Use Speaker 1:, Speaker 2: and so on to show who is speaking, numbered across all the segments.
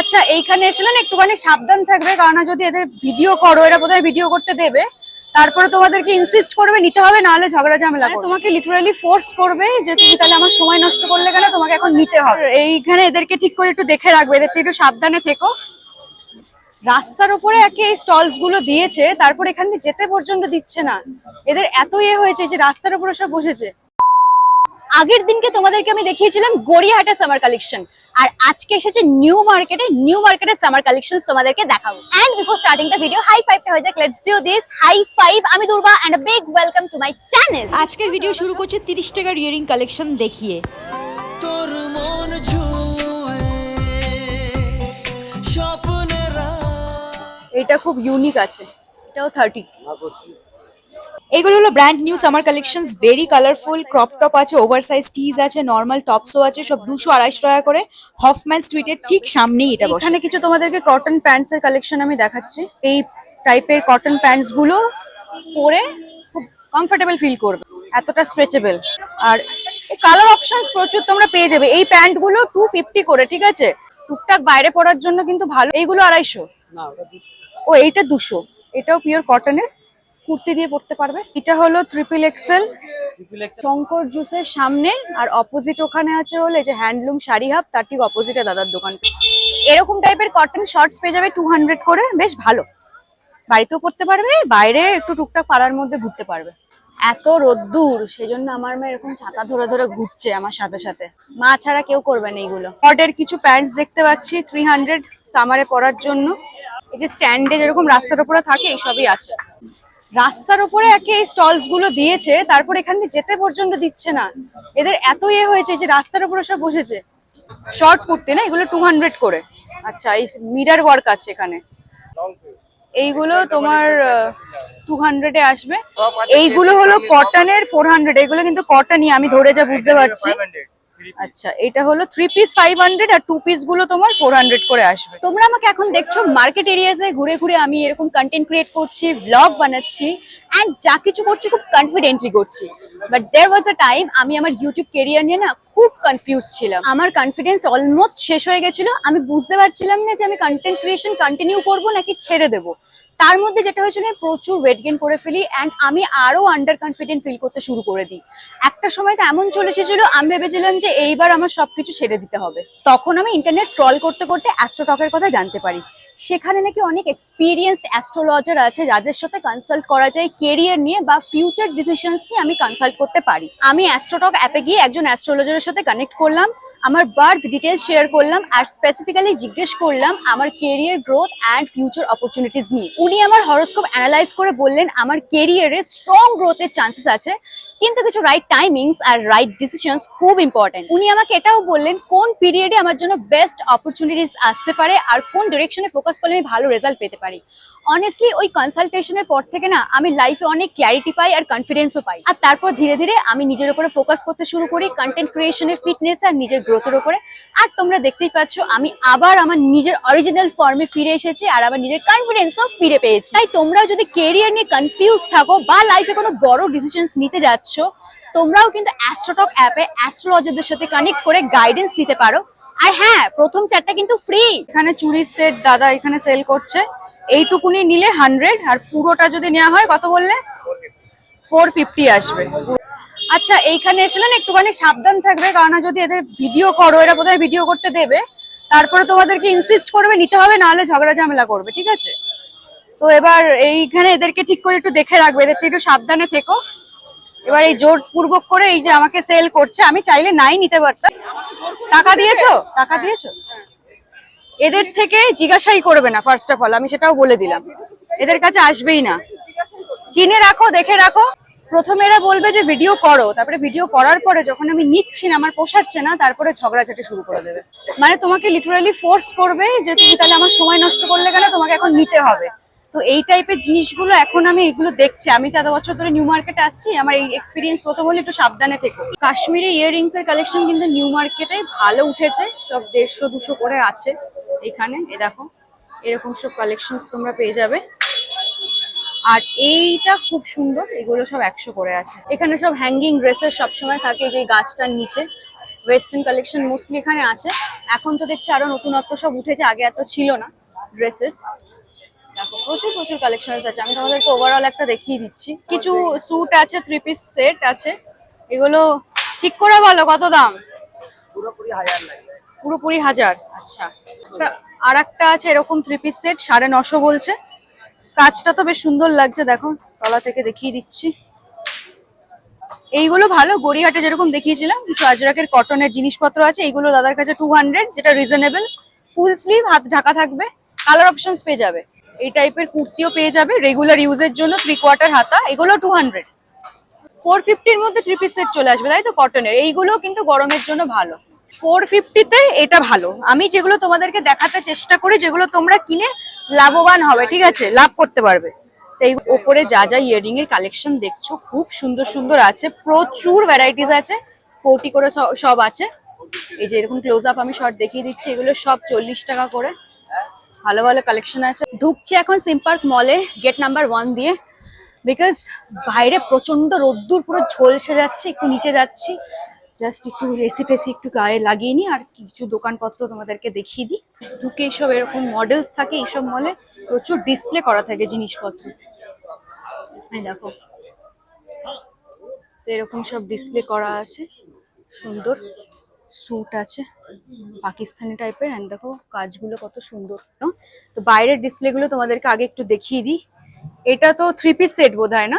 Speaker 1: আচ্ছা এইখানে এসে না একটুখানি সাবধান থাকবে, কারণ যদি এদের ভিডিও করো, এরা বোধহয় ভিডিও করতে দেবে, তারপরে তোমাদেরকে ইনসিস্ট করবে নিতে হবে, নাহলে ঝগড়া ঝামেলা করবে। তোমাকে লিটারালি ফোর্স করবে যে তুমি তাহলে আমার সময় নষ্ট করলে কেন, তোমাকে এখন নিতে হবে। এইখানে এদেরকে ঠিক করে একটু দেখে রাখবে, এদের থেকে একটু সাবধানে থেকো। রাস্তার উপরে একে এই স্টলস গুলো দিয়েছে, তারপর এখানে যেতে পর্যন্ত দিচ্ছে না। এদের এত হয়েছে যে রাস্তার উপরে সব বসেছে। আগের দিনকে তোমাদেরকে আমি দেখিয়েছিলাম গড়িয়াহাটা সামার কালেকশন, আর আজকে এসেছে নিউ মার্কেটে সামার কালেকশন তোমাদেরকে দেখাবো। And before starting the video high ফাইভটা হয়ে যাক, let's do this. High five, আমি Durba and a big welcome to my channel. আজকের ভিডিও শুরু করছি 30 টাকার ইয়ারিং কালেকশন দেখিয়ে। তোর মন এটা খুব ইউনিক আছে, এটাও 30। এগুলো হলো brand new summer collections, very colourful. Crop top আছে, ওভারসাইজ টিজ আছে, নর্মাল টপসও আছে, সব 200-250 টাকা করে। হফম্যান স্ট্রিটের ঠিক সামনেই এটা বসে। এখানে কিছু তোমাদেরকে কটন প্যান্টস এর কালেকশন আমি দেখাচ্ছি। এই টাইপের কটন প্যান্টস গুলো পরে খুব কমফোর্টেবল ফিল করবে, এতটা স্ট্রেচেবল। আর কালার অপশনস প্রচুর তোমরা পেয়ে যাবে। এই প্যান্ট গুলো 250 করে, ঠিক আছে? টুকটাক বাইরে পরার জন্য কিন্তু ভালো। এইগুলো 250। ও এইটা 200। এটাও পিওর কটনের, কুর্তি দিয়ে পড়তে পারবে। এটা হলো ট্রিপল এক্সেল, শঙ্কর জুসের সামনে। আর অপোজিট ওখানে আছে হলে যে হ্যান্ডলুম শাড়ি হাব, তার ঠিক অপোজিটে দাদার দোকান। এরকম টাইপের কটন শর্টস পেয়ে যাবে 200 করে, বেশ ভালো। বাড়িতেও পড়তে পারবে, বাইরে একটু টুকটাক পাড়ার মধ্যে ঘুরতে পারবে। এত রোদ্দুর, সেজন্য আমার মা এরকম ছাতা ধরে ধরে ঘুরছে আমার সাথে সাথে। মা ছাড়া কেউ করবে না এইগুলো। কটের কিছু প্যান্টস দেখতে পাচ্ছি 300 সামারে পরার জন্য। এই যে স্ট্যান্ডে যেরকম রাস্তার উপরে থাকে, এইসবই আছে। রাস্তার উপরে একে এই স্টলস গুলো দিয়েছে, তারপর এখানে যেতে পর্যন্ত দিচ্ছে না। এদের এত হয়েছে যে রাস্তার উপরে সব বসেছে। শর্ট কুর্তি না, এগুলো 200 করে। আচ্ছা, এই মিরর ওয়ার্ক আছে এখানে। এইগুলো তোমার 200 এ আসবে। এইগুলো হলো কটনের 400। এগুলো কিন্তু কটনই, আমি ধরে যা বুঝতে পারছি। আচ্ছা, এটা হলো 3 পিস 500 আর 2 পিস গুলো তোমার 400 করে আসবে। তোমরা আমাকে এখন দেখছো মার্কেট এরিয়াতে ঘুরে ঘুরে আমি এরকম কন্টেন্ট ক্রিয়েট করছি, ব্লগ বানাচ্ছি, এন্ড যা কিছু করছি খুব কনফিডেন্টলি করছি। But there was a time আমি আমার ইউটিউব ক্যারিয়ার নিয়ে না খুব কনফিউজ ছিলাম। আমার কনফিডেন্স অলমোস্ট শেষ হয়ে গেছিল। আমি বুঝতে পারছিলাম না যে আমি কন্টেন্ট ক্রিয়েশন কন্টিনিউ করব নাকি ছেড়ে দেবো। তার মধ্যে যেটা হয়েছিল, আমি প্রচুর ওয়েট গেইন করে ফেলি এন্ড আমি আরো আন্ডার কনফিডেন্ট ফিল করতে শুরু করে দিই। একটা সময় তো এমন চলে এসেছিল, আমি ভেবেছিলাম যে এইবার আমার সবকিছু ছেড়ে দিতে হবে। তখন আমি ইন্টারনেট স্ক্রল করতে করতে অ্যাস্ট্রোটকের কথা জানতে পারি। সেখানে নাকি অনেক এক্সপিরিয়েন্সড অ্যাস্ট্রোলজার আছে যাদের সাথে কনসাল্ট করা যায় কেরিয়ার নিয়ে বা ফিউচার ডিসিশনস নিয়ে আমি কনসাল্ট করতে পারি। আমি অ্যাস্ট্রোটক অ্যাপে গিয়ে একজন অ্যাস্ট্রোলজারের সাথে কানেক্ট করলাম, আমার বার্থ ডিটেলস শেয়ার করলাম, আর স্পেসিফিক্যালি জিজ্ঞেস করলাম আমার career growth and future opportunities নিয়ে। উনি আমার হরোস্কোপ অ্যানালাইজ করে বললেন আমার কেরিয়ারে স্ট্রং গ্রোথের চান্সেস আছে, কিন্তু কিছু রাইট টাইমিংস আর রাইট ডিসিশনস খুব ইম্পর্টেন্ট। উনি আমাকে এটাও বললেন কোন পিরিয়ডে আমার জন্য বেস্ট অপরচুনিটিস আসতে পারে আর কোন ডিরেকশনে ফোকাস করলে আমি ভালো রেজাল্ট পেতে পারি। অনেস্টলি ওই কনসালটেশনের পর থেকে না আমি লাইফে অনেক ক্ল্যারিটি পাই আর কনফিডেন্সও পাই। আর তারপর ধীরে ধীরে আমি নিজের উপরে ফোকাস করতে শুরু করি, কন্টেন্ট ক্রিয়েশনের ফিটনেস আর নিজের গ্রোথের উপরে। আর তোমরা দেখতেই পাচ্ছ আমি আবার আমার নিজের অরিজিনাল ফর্মে ফিরে এসেছি আর আমার নিজের কনফিডেন্সও ফিরে পেয়েছি। তাই তোমরাও যদি কেরিয়ার নিয়ে কনফিউজ থাকো বা লাইফে কোনো বড় ডিসিশনস নিতে যাচ্ছ, তোমরাও কিন্তু অ্যাস্ট্রোটক অ্যাপে অ্যাস্ট্রোলজারদের সাথে কানেক্ট করে গাইডেন্স নিতে পারো। আর হ্যাঁ, প্রথম 4টা কিন্তু ফ্রি। এখানে চুরির সেট দাদা এখানে সেল করছে। এইটুকুনি নিলে 100, আর পুরোটা যদি নেওয়া হয় কত বললে? 450 আসবে। আচ্ছা এইখানে এসে না একটুখানি সাবধান থাকবে, কারণ যদি এদের ভিডিও করো, এরা বোধহয় ভিডিও করতে দেবে, তারপরে তোমাদেরকে ইনসিস্ট করবে নিতে হবে, নাহলে ঝগড়া ঝামেলা করবে, ঠিক আছে? তো এবার এইখানে এদেরকে ঠিক করে একটু দেখে রাখবে, এদের থেকে একটু সাবধানে থেকো। এবার এই জোরপূর্বক করে এই যে আমাকে সেল করছে, আমি চাইলে নাই নিতে পারতাম। টাকা দিয়েছো? টাকা দিয়েছো? এদের থেকে জিজ্ঞাসাই করবে না ফার্স্ট অফ অল, আমি সেটাও বলে দিলাম। এদের কাছে আসবেই না। চিনে রাখো, দেখে রাখো। প্রথমে এরা বলবে যে ভিডিও করো, তারপরে ভিডিও করার পরে যখন আমি নিচ্ছি না, আমার পোষাচ্ছে না, তারপরে ঝগড়াঝাটি শুরু করে দেবে। মানে তোমাকে লিটারালি ফোর্স করবে যে তুমি তাহলে আমার সময় নষ্ট করলে কেন, তোমাকে এখন নিতে হবে। তো এই টাইপের জিনিসগুলো এখন আমি এগুলো দেখছি। আমি তো এত বছর ধরে নিউ মার্কেটে আসছি, আমার এই এক্সপিরিয়েন্স প্রথম হলে একটু সাবধানে থেকো। কাশ্মীরি ইয়াররিংস এর কালেকশন কিন্তু নিউ মার্কেটে ভালো উঠেছে, সব 150-200 করে আছে এখানে। এ দেখো, এরকম সব কালেকশনস তোমরা পেয়ে যাবে। আর এইটা খুব সুন্দর, এগুলো সব 100 করে আছে। এখানে সব হ্যাঙ্গিং ড্রেসেস সবসময় থাকে, যে গাছটার নিচে ওয়েস্টার্ন কালেকশন মোস্টলি এখানে আছে। এখন তো দেখছি আরো নতুনত্ব সব উঠেছে, আগে এত ছিল না ড্রেসেস। দেখো প্রচুর প্রচুর কালেকশন আছে, আমি তোমাদেরকে ওভারঅল একটা দেখিয়ে দিচ্ছি। কিছু স্যুট আছে, 3 পিস সেট আছে, এগুলো ঠিক করে বলো কত দাম? পুরোপুরি 1000। আচ্ছা, আর একটা আছে এরকম 3 পিস সেট 950 বলছে। কাজটা তো বেশ সুন্দর লাগছে, দেখো তলা থেকে দেখিয়ে দিচ্ছি। এইগুলো ভালো, গড়িয়াহাটে যেরকম দেখিয়েছিলাম কিছু আজরাকের কটনের জিনিসপত্র আছে, এইগুলো দাদার কাছে 200, যেটা রিজনেবল। ফুল স্লিভ, হাত ঢাকা থাকবে, কালার অপশনস পেয়ে যাবে। এই টাইপের কুর্তিও পেয়ে যাবে রেগুলার ইউজের জন্য, 3/4 হাতা, এগুলো 200। 450-র মধ্যে 3 পিস সেট চলে আসবে, তাই তো কটনের। এইগুলো কিন্তু গরমের জন্য ভালো। 450-তে এটা ভালো। আমি যেগুলো তোমাদেরকে দেখাতে চেষ্টা করি, যেগুলো তোমরা কিনে লাভবান হবে, ঠিক আছে, লাভ করতে পারবে। এই ওপরে যা যা ইয়ারিং এর কালেকশন দেখছো, খুব সুন্দর সুন্দর আছে, প্রচুর ভ্যারাইটিস আছে, 40 করে সব আছে। এই যে এরকম ক্লোজ আপ আমি শর্ট দেখিয়ে দিচ্ছি, এগুলো সব 40 টাকা করে। ভালো ভালো কালেকশন আছে। ঢুকছি এখন সিম পার্ক মলে, গেট নাম্বার 1 দিয়ে, বিকজ বাইরে প্রচন্ড রোদ্দুর, পুরো ঝলসে যাচ্ছে। একটু নিচে যাচ্ছি, জাস্ট একটু এসি ফেসি একটু গায়ে লাগিয়ে নি, আর কিছু দোকানপত্র তোমাদেরকে দেখিয়ে দিই। ঢুকে এইসব এরকম মডেলস থাকে, এইসব মলে প্রচুর ডিসপ্লে করা থাকে জিনিসপত্র। এই দেখো, তো এরকম সব ডিসপ্লে করা আছে, সুন্দর স্যুট আছে পাকিস্তানি টাইপের। এন্ড দেখো কাজগুলো কত সুন্দর। তো বাইরের ডিসপ্লে গুলো তোমাদেরকে আগে একটু দেখিয়ে দিই। এটা তো 3 পিস সেট বোধহয় না?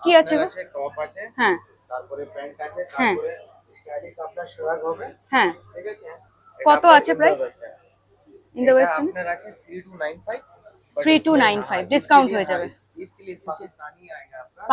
Speaker 1: কি আছে গো? টপ আছে, হ্যাঁ, তারপরে প্যান্ট আছে, তারপরে স্টাইলিশ আপনার সোয়াগ হবে, হ্যাঁ, ঠিক আছে। কত আছে প্রাইস? ইন দ্য ওয়েস্টার্ন আপনার আছে 3295। 3295 ডিসকাউন্ট হয়ে যাবে।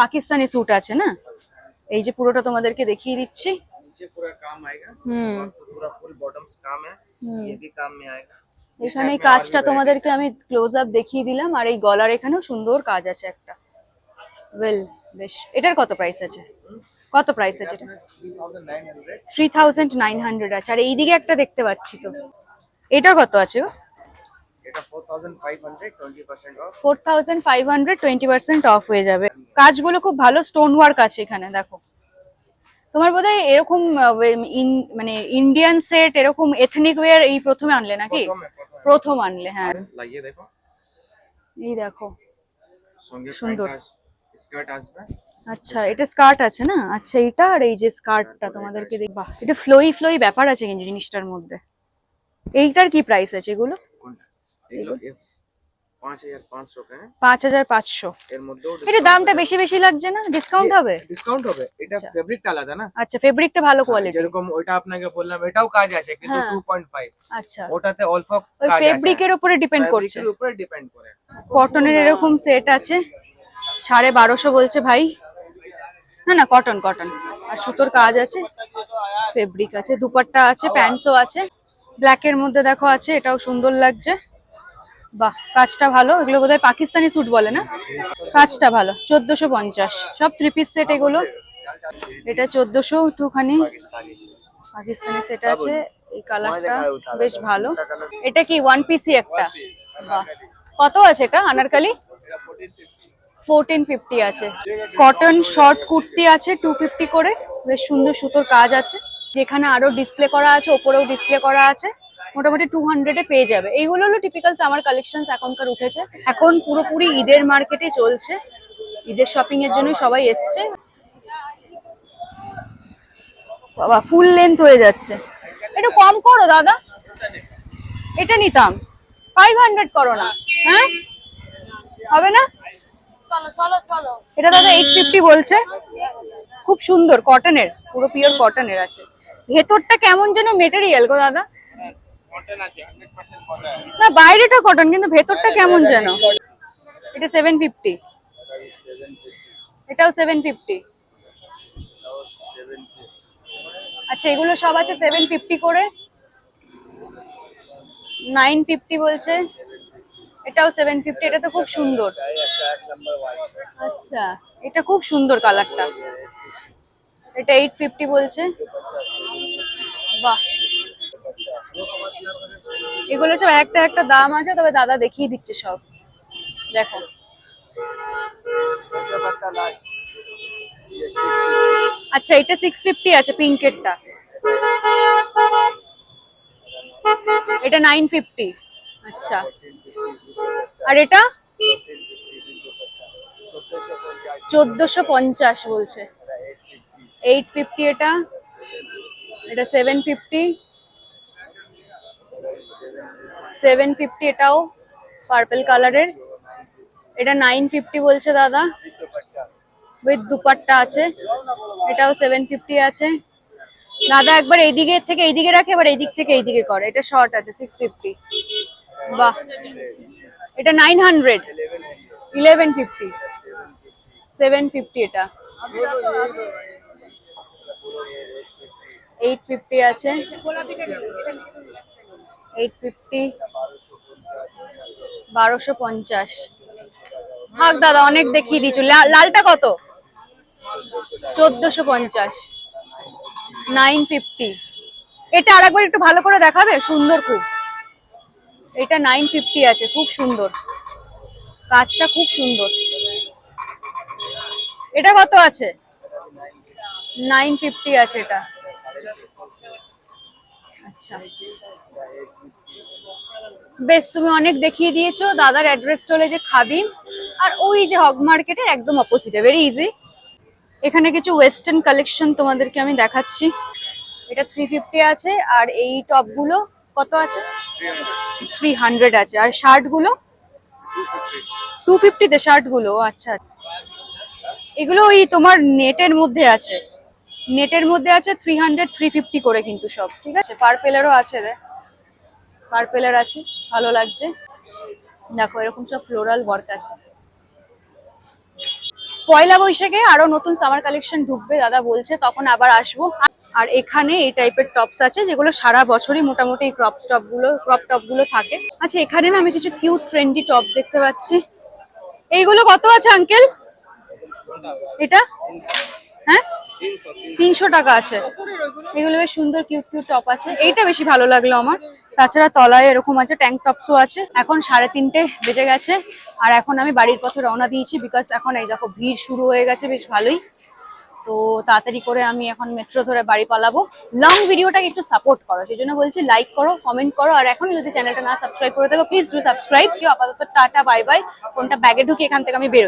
Speaker 1: পাকিস্তানি স্যুট আছে না, এই যে পুরোটা তোমাদেরকে দেখিয়ে দিচ্ছি। নিচে পুরো কাম আएगा, পুরো ফুল বটমস কাম है, ये भी काम में आएगा। এখানে কাজটা তোমাদেরকে আমি ক্লোজ আপ দেখিয়ে দিলাম, আর এই গলার এখানেও সুন্দর কাজ আছে একটা। ওয়েল, বেশ। এটার কত প্রাইস আছে? কত প্রাইস আছে এটা? 3900 আছে। আর এইদিকে একটা দেখতে পাচ্ছি, তো এটা কত আছে গো? এটা 4500, 20% অফ। 4500, 20% অফ হয়ে যাবে। কাজগুলো খুব ভালো, স্টোন ওয়ার্ক আছে এখানে, দেখো। তোমার বোধহয় এরকম মানে ইন্ডিয়ান সেট, এরকম এথনিক ওয়্যার এই প্রথমে আনলে নাকি? প্রথম আনলে, হ্যাঁ। লাগিয়ে দেখো, এই দেখো সুন্দর স্কার্ট আসবে। আচ্ছা, এটা স্কার্ট আছে না? আচ্ছা, এটা আর এই যে স্কার্টটা তোমাদেরকে দেখবা, এটা ফ্লোই ফ্লোই ব্যাপার আছে কিন্তু জিনিসটার মধ্যে। এইটার কি প্রাইস আছে এগুলো? 5500 এর মধ্যে। এটা দামটা বেশি বেশি লাগছে না? ডিসকাউন্ট হবে? ডিসকাউন্ট হবে। এটা ফেব্রিকটা আলাদা না? আচ্ছা, ফেব্রিকটা ভালো কোয়ালিটি। যেরকম ওইটা আপনাকে বললাম, এটাও কাজ আছে কিন্তু 2.5। আচ্ছা, ওটাতে অল্প কাজ আছে। ফেব্রিকের উপরে ডিপেন্ড করছে, ফেব্রিকের উপরে ডিপেন্ড করে। কটনের এরকম সেট আছে 1250 বলছে ভাই। না না, কটন কটন, আর সুতোর কাজ আছে, ফেব্রিক আছে, দুপাট্টা আছে, প্যান্টসও আছে। ব্ল্যাক এর মধ্যে দেখো আছে, এটাও সুন্দর লাগছে। বাহ, কাজটা ভালো। এগুলো বোধহয় পাকিস্তানি স্যুট বলে না? কাজটা ভালো। 1450 সব 3 পিস সেট এগুলো। এটা 1400, একটুখানি পাকিস্তানি সেট আছে। এই কালারটা বেশ ভালো। এটা কি 1 পিসই একটা? বাহ, কত আছে এটা? আনারকলি 1450 আছে। কটন শর্ট কুর্তি আছে 250 করে, বেশ সুন্দর সুতোর কাজ আছে। যেখানে আরো ডিসপ্লে করা আছে, ওপরেও ডিসপ্লে করা আছে, মোটামুটি 200-এ পেয়ে যাবে। এইগুলো হলো টিপিক্যাল সামার কালেকশনস এখনকার উঠেছে। এখন পুরোপুরি ঈদের মার্কেটে চলছে, ঈদের শপিং এর জন্য সবাই এসছে। বাবা, ফুল লেন্থ হয়ে যাচ্ছে, একটু কম করো দাদা। এটা নিতাম, 500 করো না? হ্যাঁ, হবে না? এটা দাদা 850 বলছে। খুব সুন্দর, কটনের, পুরো পিওর কটনের আছে। ভেতরটা কেমন যেন মেটেরিয়াল গো দাদা? না, বাইরেটা কটন কিন্তু ভেতরটা কেমন যেন। এটা 750। এটাও 750। আচ্ছা, এগুলো সব আছে 750 করে। 950 বলছে। এটাও 750। এটা তো খুব সুন্দর। আচ্ছা, এটা খুব সুন্দর কালারটা। এটা 850 বলছে। বাহ, এগুলো সব একটা একটা দাম আছে, তবে দাদা দেখিয়ে দিচ্ছে সব, দেখো। আচ্ছা, এটা 650 আছে পিঙ্কেরটা। এটা 950। আচ্ছা, আর এটা 1450 বলছে। 850 এটা, এটা 750, 750 এটাও পার্পল কালারের। এটা 950 বলছে দাদা, উইথ দুপাট্টা আছে। এটাও 750 আছে। দাদা একবার এইদিকে থেকে এইদিকে রাখে, এবার এইদিক থেকে এইদিকে করে। এটা শর্ট আছে 650। বাহ, এটা 900, 1150, 750 এটা, 850 আছে, 850, 1250। থাক দাদা, অনেক দেখিয়ে দিয়েছো। লালটা কত? 1450, 950। এটা আরেকবার একটু ভালো করে দেখাবে, সুন্দর খুব। এটা 950 আছে, খুব সুন্দর, কাজটা খুব সুন্দর। এটা কত আছে? 950 আছে এটা। আচ্ছা, বেশ, তুমি অনেক দেখিয়ে দিয়েছো। দাদার অ্যাড্রেসটা হলো যে খাদিম, আর ওই যে হগ মার্কেটের একদম অপোজিটে, ভেরি ইজি। এখানে কিছু ওয়েস্টার্ন কালেকশন তোমাদেরকে আমি দেখাচ্ছি। এটা 350 আছে, আর এই টপ গুলো কত আছে? 300 আছে। আর শার্ট গুলো 250 তে শার্ট গুলো। আচ্ছা, এগুলো ওই তোমার নেটের মধ্যে আছে, নেটের মধ্যে আছে 300 350 করে কিন্তু সব। ঠিক আছে, পার্পেলেরও আছে, পার্পেলের আছে, ভালো লাগছে। দেখো এরকম সব ফ্লোরাল ওয়ার্ক আছে। পয়লা বৈশাখে আরো নতুন সামার কালেকশন ঢুকবে দাদা বলছে, তখন আবার আসবো। আর এখানে এই টাইপের টপস আছে যেগুলো সারা বছরই মোটামুটি এই ক্রপ টপ গুলো থাকে। আচ্ছা, এখানে না আমি কিছু কিউট ট্রেন্ডি টপ দেখতে পাচ্ছি। এইগুলো কত আছে আঙ্কেল? এটা, হ্যাঁ, 300 টাকা আছে। এগুলো বেশ সুন্দর কিউট কিউট টপ আছে। এইটা বেশি ভালো লাগলো আমার। তাছাড়া তলায় এরকম আছে, ট্যাঙ্ক টপসও আছে। এখন 3:30 বেজে গেছে, আর এখন আমি বাড়ির পথে রওনা দিয়েছি, বিকজ এখন এই দেখো ভিড় শুরু হয়ে গেছে বেশ ভালোই। তো তাড়াতাড়ি করে আমি এখন মেট্রো ধরে বাড়ি পালাবো। লং ভিডিওটাকে একটু সাপোর্ট করো, সেই জন্য বলছি লাইক করো, কমেন্ট করো, আর এখন যদি চ্যানেলটা না সাবস্ক্রাইব করে থাকো প্লিজ ডু সাবস্ক্রাইব। আপাতত টাটা, বাই বাই। ফোনটা ব্যাগে ঢুকে এখান থেকে আমি বেরোই।